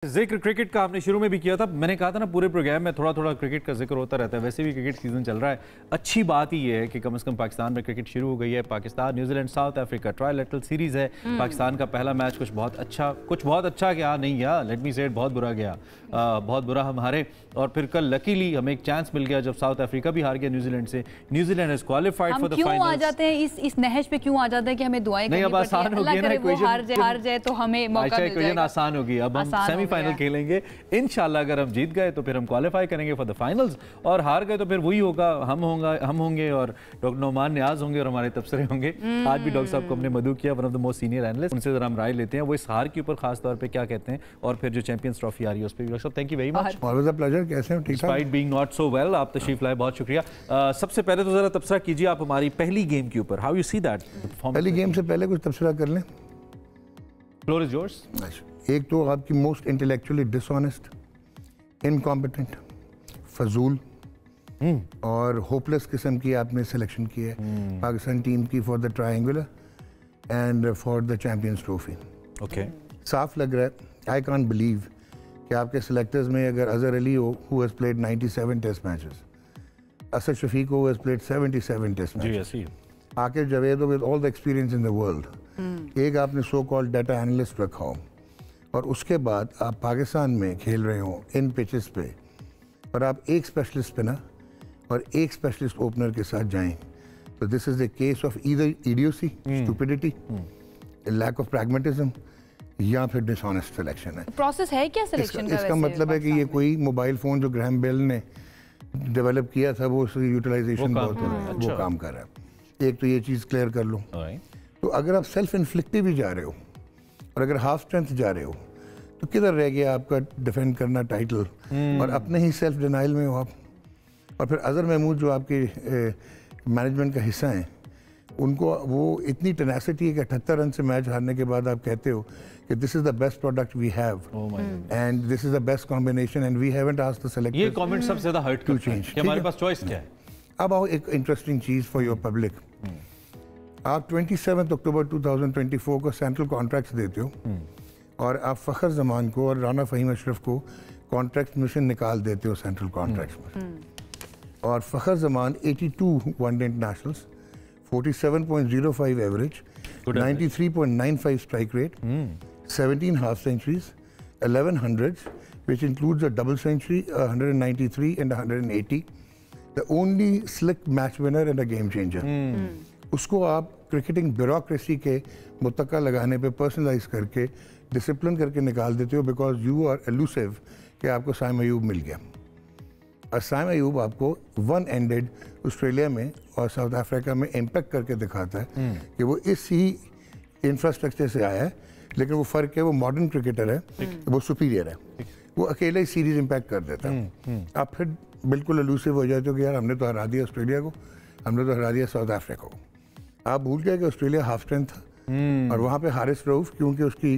जिक्र क्रिकेट का आपने शुरू में भी किया था। मैंने कहा था ना पूरे प्रोग्राम में थोड़ा थोड़ा क्रिकेट का जिक्र होता रहता है। वैसे भी क्रिकेट सीजन चल रहा है। अच्छी बात ही ये है कि कम से कम पाकिस्तान में क्रिकेट शुरू हो गई है। Pakistan New Zealand south Africa ट्रायलैटरल series है। पाकिस्तान का पहला मैच कुछ बहुत अच्छा गया नहीं गया, लेट मी से इट, बहुत बुरा गया, बहुत बुरा हम हारे। और फिर कल लकीली हमें एक चांस मिल गया जब साउथ अफ्रीका भी हार गया न्यूजीलैंड से। New Zealand is qualified for the finals. क्यों आ जाते हैं इस नहज पे, क्यों आ जाते हैं कि हमें दुआएं करनी पड़ती हैं? अल्लाह करे वो हार जाए तो हमें मौका मिल जाएगा। आसान होगी। अब हम सेमीफाइनल खेलेंगे इंशाल्लाह। अगर हम जीत गए तो फिर हम क्वालिफाई करेंगे फॉर द फाइनल्स, और हार गए तो फिर वही होगा, हम होंगे और डॉक्टर नोमान नियाज होंगे और हमारे तबसरे होंगे। आज भी डॉक्टर साहब को हमने मदू किया, one of the most senior analyst. उनसे जरा हम राय लेते हैं वो इस हार के ऊपर खास तौर पे क्या कहते हैं, और फिर जो चैंपियंस ट्रॉफी आ रही है उस पर भी। डॉक्टर साहब thank you very much, always a pleasure. कैसे हो? ठीक ठाक। Despite being not so well, आप तशरीफ लाए, बहुत शुक्रिया। सबसे पहले तो जरा तबसरा कीजिए आप हमारी पहली गेम के ऊपर, हाउ यू सी दैट। पहली गेम से पहले कुछ तबसरा कर लें। Floor is yours. एक तो आपकी मोस्ट इंटेलेक्चुअली डिसऑनेस्ट, इनकॉम्पिटेंट, फजूल और होपलेस किस्म की आपने सिलेक्शन की है पाकिस्तान टीम की for the triangular and for the Champions trophy. Okay, साफ लग रहा है, आई कांट बिलीव कि आपके सिलेक्टर्स में अगर अजहर अली हो who has played 97 test matches, Asad Shafiq who has played 77 test matches, Aqib Javed with all the experience in the world, एक आपने सो कॉल्ड डाटा एनालिस्ट रखा हो, और उसके बाद आप पाकिस्तान में खेल रहे हो इन पिचेस पे, और आप एक स्पेशलिस्ट स्पिनर और एक स्पेशलिस्ट ओपनर के साथ जाएं, तो this is the case of either idiocy, stupidity, lack of pragmatism, या फिर डिसऑनेस्ट सिलेक्शन है। प्रोसेस है क्या सिलेक्शन का? इसका मतलब है कि ये कोई मोबाइल फ़ोन जो ग्रैहम बेल ने डेवलप किया था वो उसकी यूटिलाइजेशन बहुत वो काम कर रहा है। एक तो ये चीज़ क्लियर कर लो। तो अगर आप सेल्फ इन्फ्लिक्टिव ही जा रहे हो और अगर हाफ स्ट्रेंथ जा रहे हो तो किधर रह गया आपका डिफेंड करना टाइटल, और अपने ही सेल्फ डिनाइल में हो आप। और फिर अजहर महमूद जो आपके मैनेजमेंट का हिस्सा हैं, उनको वो इतनी टेनेसिटी है कि 78 रन से मैच हारने के बाद आप कहते हो कि this is the best product we have and this is the best combination and we haven't asked the selectors. ये कमेंट सबसे ज्यादा हर्ट टू चेंज कि हमारे पास चॉइस क्या है। अब आओ एक interesting cheese for your public. आप 27 अक्टूबर 2024 को सेंट्रल कॉन्ट्रैक्ट्स देते हो और आप फ़खर जमान को और राना फ़हीम अशरफ को कॉन्ट्रैक्ट में से निकाल देते हो सेंट्रल कॉन्ट्रैक्ट्स में, और Fakhar Zaman 82 one day internationals, 47.05 average, 93.95 strike rate, 17 half centuries, 11 hundreds which includes a double century, 193 and 180, the only slick match winner and a game changer. उसको आप क्रिकेटिंग ब्यूरोक्रेसी के मुतक्का लगाने पे पर्सनलाइज करके डिसिप्लिन करके निकाल देते हो बिकॉज यू आर एलूसिव कि आपको साइम अयूब मिल गया। और साइम अयूब आपको वन एंडेड ऑस्ट्रेलिया में और साउथ अफ्रीका में इम्पैक्ट करके दिखाता है कि वो इस ही इंफ्रास्ट्रक्चर से आया है, लेकिन वो फ़र्क है वो मॉडर्न क्रिकेटर है, वो सुपीरियर है, वो अकेले ही सीरीज इम्पैक्ट कर देता है। आप फिर बिल्कुल एलूसिव हो जाते हो कि यार हमने तो हरा दिया ऑस्ट्रेलिया को, हमने तो हरा दिया साउथ अफ्रीका को। आप भूल गए कि ऑस्ट्रेलिया हाफ स्ट्रेंथ था और वहाँ पे हारिस रऊफ क्योंकि उसकी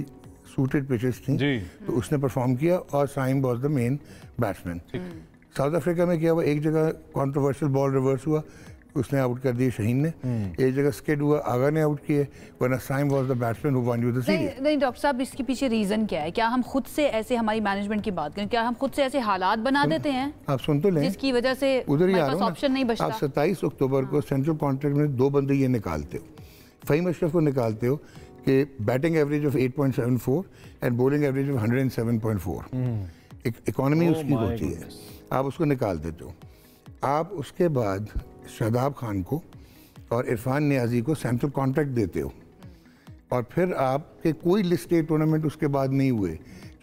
सूटेड पिचेस थी तो उसने परफॉर्म किया और Saim was the main batsman. South Africa में क्या हुआ, एक जगह कंट्रोवर्शियल बॉल रिवर्स हुआ, उसने आउट कर दिए शहीन ने, एक जगह स्किड हुआ, आगा ने आउट किए, वरना Saim was the batsman who won you the series. नहीं डॉक्टर साहब, इसके पीछे रीजन क्या है? क्या हम खुद से ऐसे, हमारी मैनेजमेंट की बात करें, क्या हम खुद से ऐसे हालात बना देते हैं? आप सुन तो लें, जिसकी वजह से उधर ही ऑप्शन नहीं बचता। आप 27 अक्टूबर को सेंट्रल कॉन्ट्रैक्ट में 2 बंदे ये निकालते हो, फ़हीम अशरफ को निकालते हो कि batting average of 8.74 and bowling average of 107.4, economy उसकी होती है, आप उसको निकाल देते हो। आप उसके बाद शादाब खान को और इरफान नियाजी को सेंट्रल कॉन्ट्रैक्ट देते हो, और फिर आपके कोई लिस्ट ए टूर्नामेंट उसके बाद नहीं हुए।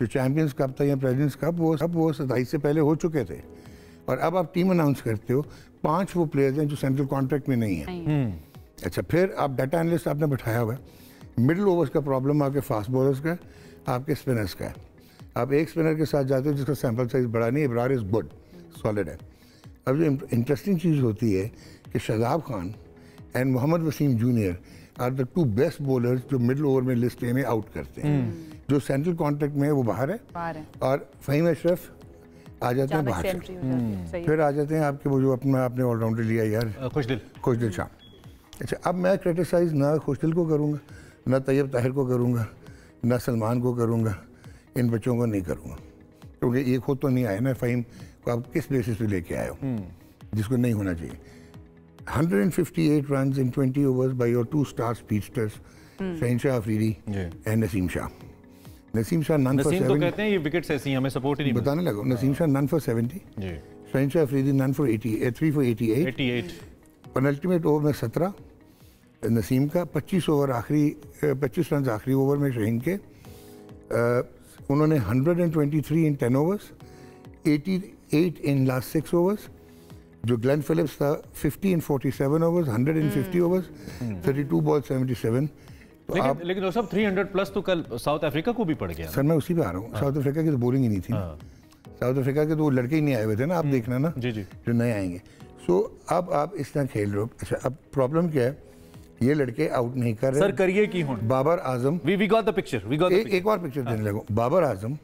जो चैंपियंस कप था या प्रेसिडेंट्स कप वो 27 से पहले हो चुके थे, और अब आप टीम अनाउंस करते हो, 5 वो प्लेयर्स हैं जो सेंट्रल कॉन्ट्रैक्ट में नहीं है। अच्छा, फिर आप डाटा एनालिस्ट आपने बैठाया हुआ है, मिडिल ओवर्स का प्रॉब्लम आपके फास्ट बॉलर्स का है, आपके स्पिनर्स का है। आप एक स्पिनर के साथ जाते हो जिसका सैम्पल साइज बड़ा नहीं, इब्रार इज़ गुड, सॉलिड है। अब जो इंटरेस्टिंग चीज़ होती है कि Shadab Khan and Mohammad Wasim junior are the 2 best bowlers जो मिडिल ओवर में लिस्ट ए में आउट करते हैं। जो सेंट्रल कॉन्ट्रैक्ट में है वो बाहर है, और फ़हीम अशरफ आ जाते हैं बाहर से। फिर आ जाते हैं आपके वो जो आपने ऑलराउंडर लिया यार, खुशदिल शाह। अच्छा, अब मैं क्रिटिसाइज़ ना खुशदिल को करूँगा, ना तैयब ताहिर को करूँगा, ना सलमान को करूँगा, इन बच्चों को नहीं करूँगा, क्योंकि ये खुद तो नहीं आया ना, फ़हीम को आप किस बेसिस पे लेके आए हो, जिसको नहीं होना चाहिए। 158 runs in 20 overs by your 2-star speedsters, शहनशाह Afridi and Naseem Shah. Naseem Shah none for 70। तो कहते हैं ये विकेट्स ऐसी हैं, हमें सपोर्ट ही नहीं बताने लगा। नसीम शाह none for 70, शहनशाह Afridi none for 3 for 88। Penultimate over में 17 नसीम का, 25 रन आखिरी ओवर में शहीन के। उन्होंने 123 in 10 overs, 88 in last 6 overs। जो ग्लेन फिलिप्स था 50 in 47 overs, 150 overs, 32 balls 77। तो लेकिन डॉक्टर साहब 300 प्लस तो कल साउथ अफ्रीका को भी पड़ गया। सर मैं उसी पे आ रहा हूँ, साउथ अफ्रीका की तो बॉलिंग ही नहीं थी। साउथ अफ्रीका के तो वो लड़के ही नहीं आए हुए थे ना, आप देखना ना जो नए आएंगे। सो अब आप इस तरह खेल रहे हो। अच्छा, अब प्रॉब्लम क्या है, ये लड़के आउट नहीं कर रहे। सर करिए की हुन Babar Azam, we got the picture, we got एक और पिक्चर देने लगो। Babar Azam,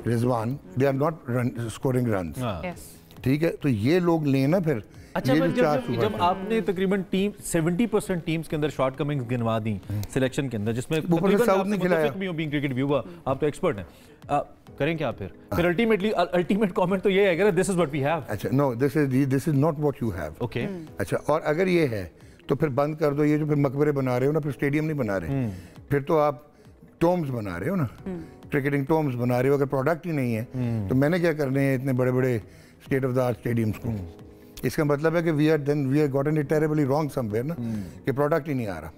Rizwan, they are not scoring runs, ठीक है। तो ये लोग लेना फिर। अच्छा, जब आपने तकरीबन टीम 70% टीम्स के अंदर शॉर्ट कमिंग्स गिनवा दी सिलेक्शन के अंदर, जिसमें साउथ ने खिलाया, क्रिकेट व्यूअर आप तो एक्सपर्ट हैं, करें क्या फिर अल्टीमेट कमेंट तो ये है कि this is what we have. अच्छा, no, this is not what you have. Okay, अच्छा, और अगर ये है तो फिर बंद कर दो ये जो फिर मकबरे बना रहे हो ना, फिर स्टेडियम नहीं बना रहे, फिर तो आप टोम्स बना रहे हो ना, क्रिकेटिंग टोम्स बना रहे हो। अगर प्रोडक्ट ही नहीं है तो मैंने क्या करने हैं इतने बड़े बड़े state of the art stadiums को। इसका मतलब है कि we are gotten it terribly wrong somewhere ना, कि प्रोडक्ट ही नहीं आ रहा,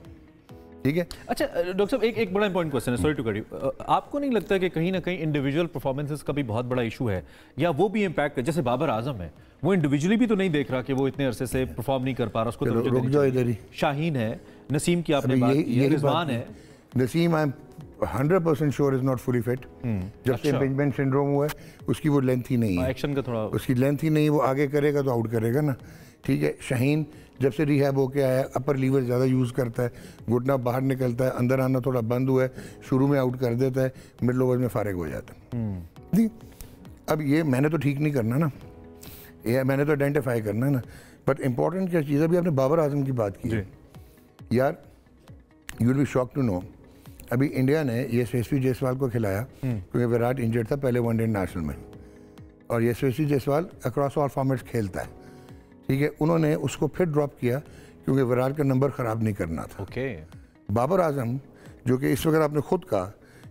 ठीक है। अच्छा डॉक्टर साहब, एक बड़ा इंपॉर्टेंट क्वेश्चन है, सॉरी टू कट यू। आपको नहीं लगता कि कहीं ना कहीं इंडिविजुअल परफॉर्मेंसेस का भी बहुत बड़ा इशू है, या वो भी इम्पैक्ट है? जैसे बाबर आजम है, वो इंडिविजुअली भी तो नहीं देख रहा कि वो इतने अरसे से परफॉर्म नहीं कर पा रहा, उसको तो रुक जाओ इधर ही। शाहीन है, नसीम की आपने बात की, रिजवान है। Naseem I am 100% sure is not fully fit. जब से इम्पिंजमेंट सिंड्रोम हुआ है उसकी वो लेंथ ही नहीं है, एक्शन का थोड़ा उसकी लेंथ ही नहीं, वो आगे करेगा तो आउट करेगा ना, ठीक है। शाहीन जब से रिहैब होके आया, अपर लीवर ज़्यादा यूज़ करता है, घुटना बाहर निकलता है, अंदर आना थोड़ा बंद हुआ है, शुरू में आउट कर देता है, मिडल ओवर में फारिग हो जाता है। जी, अब ये मैंने तो ठीक नहीं करना ना, ये मैंने तो आइडेंटिफाई करना है ना। बट इंपॉर्टेंट क्या चीज़, अभी आपने बाबर आजम की बात की है यार, you will be shock to know, अभी इंडिया ने यशस्वी जायसवाल को खिलाया क्योंकि विराट इंजर्ड था पहले वनडे नेशनल में, और यशस्वी जायसवाल अक्रॉस ऑल फॉर्मेट्स खेलता है, ठीक है। उन्होंने उसको फिर ड्रॉप किया क्योंकि विराट का नंबर ख़राब नहीं करना था। ओके, बाबर आजम जो कि इस वक्त आपने खुद कहा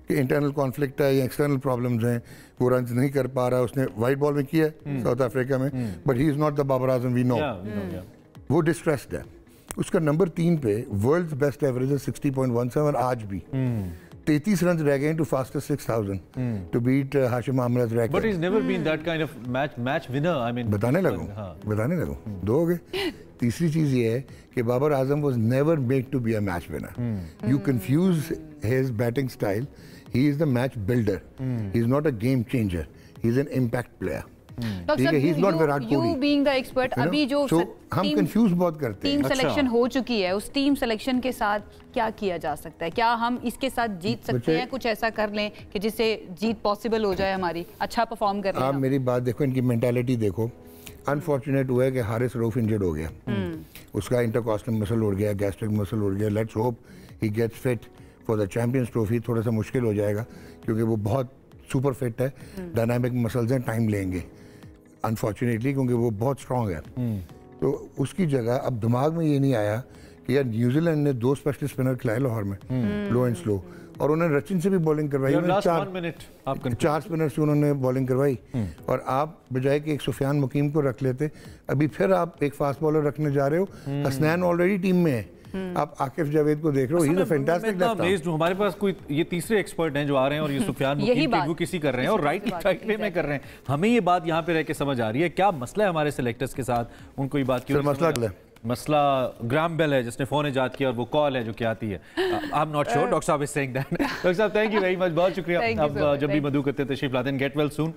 कि इंटरनल कॉन्फ्लिक्ट है या एक्सटर्नल प्रॉब्लम्स हैं, वो रन नहीं कर पा रहा, उसने वाइट बॉल में किया साउथ अफ्रीका में, but he is not the Babar Azam we know. वो डिस्ट्रेस्ड है। उसका नंबर 3 पे वर्ल्ड बेस्ट एवरेज है 60.17 आज भी 33 रन रह गए to fastest 6000 to beat Hashim Amla's record. But he's never been that kind of match winner. I mean, बताने लगूं 2 हो गए। तीसरी चीज़ ये है कि Babar Azam was never made to be a match winner. You confuse his batting style. He is the match builder. He is not a game changer. He is an impact player. You being the expert, अभी जो हम confuse बहुत करते हैं। Team selection हो चुकी है, उस टीम सिलेक्शन के साथ क्या किया जा सकता है? क्या हम इसके साथ जीत सकते हैं? कुछ ऐसा कर लें कि जिससे जीत पॉसिबल हो जाए, हमारी अच्छा परफॉर्म कर लें। आप मेरी बात देखो, इनकी मेंटालिटी देखो। अनफॉर्चुनेट हुआ है कि हारिस रऊफ इंजर्ड हो गया, उसका इंटरकॉस्टल मसल उड़ गया, गैस्ट्रिक मसल उड़ गया। Let's hope he gets fit for the Champions Trophy. थोड़ा सा मुश्किल हो जाएगा क्योंकि वो बहुत सुपर फिट है, डायनामिक मसल्स हैं, टाइम लेंगे अनफॉर्चुनेटली, क्योंकि वो बहुत स्ट्रॉन्ग है। तो उसकी जगह अब दिमाग में ये नहीं आया कि यार न्यूजीलैंड ने 2 स्पेशल स्पिनर खिलाए लाहौर में, लो एंड स्लो, और उन्होंने रचिन से भी बॉलिंग करवाई, 4 स्पिनर से उन्होंने बॉलिंग करवाई। और आप बजाय कि एक सुफियान मुकीम को रख लेते, अभी फिर आप एक फास्ट बॉलर रखने जा रहे हो। हसनैन ऑलरेडी टीम में है, आप आकिफ जावेद को देख रहे हो, he is a fantastic left. हमारे पास कोई ये तीसरे एक्सपर्ट हैं जो आ रहे हैं और ये सुफियान मुकीम किसी कर रहे हैं और राइट वे में कर रहे हैं। हमें ये बात यहाँ पे रह के समझ आ रही है, क्या मसला है हमारे सिलेक्टर्स के साथ? उनको ये बात क्यों मसला ग्राम बेल है जिसने फोन इजाद किया और वो कॉल है जो कि आती है। I am not sure, doctor साहब इज सेइंग दैट। डॉक्टर साहब थैंक यू वेरी मच, बहुत शुक्रिया। अब जब भी मधु करते तशरीफ लाते हैं, गेट वेल सून।